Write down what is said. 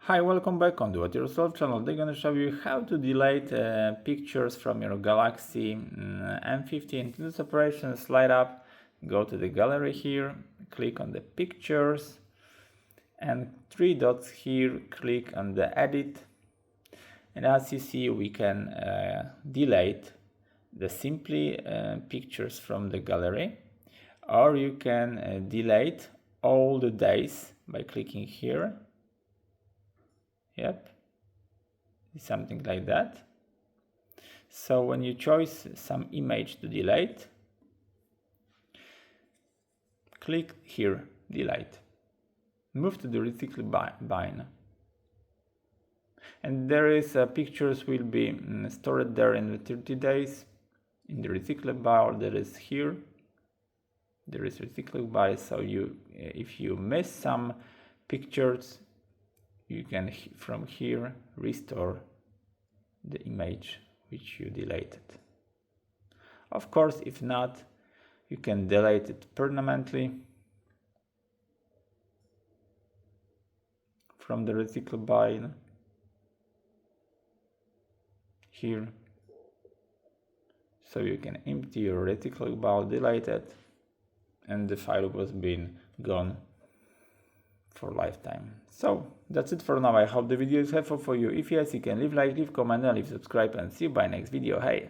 Hi, welcome back on Do It Yourself channel. They're gonna show you how to delete pictures from your Galaxy M15. To this operation, slide up, go to the gallery here, click on the pictures, and three dots here, click on the edit. And as you see, we can delete the simply pictures from the gallery, or you can delete all the days by clicking here. Yep, something like that. So when you choose some image to delete, click here, delete. Move to the recycle bin. And there is pictures will be stored there in the 30 days in the recycle bin. There is here. There is recycle bin. So if you miss some pictures, you can from here restore the image which you deleted. Of course, if not, you can delete it permanently from the recycle bin here. So you can empty your recycle bin, delete it, and the file was been gone for lifetime. So that's it for now. I hope the video is helpful for you. If yes, you can leave like, leave comment, and leave subscribe, and see you by next video. Hey!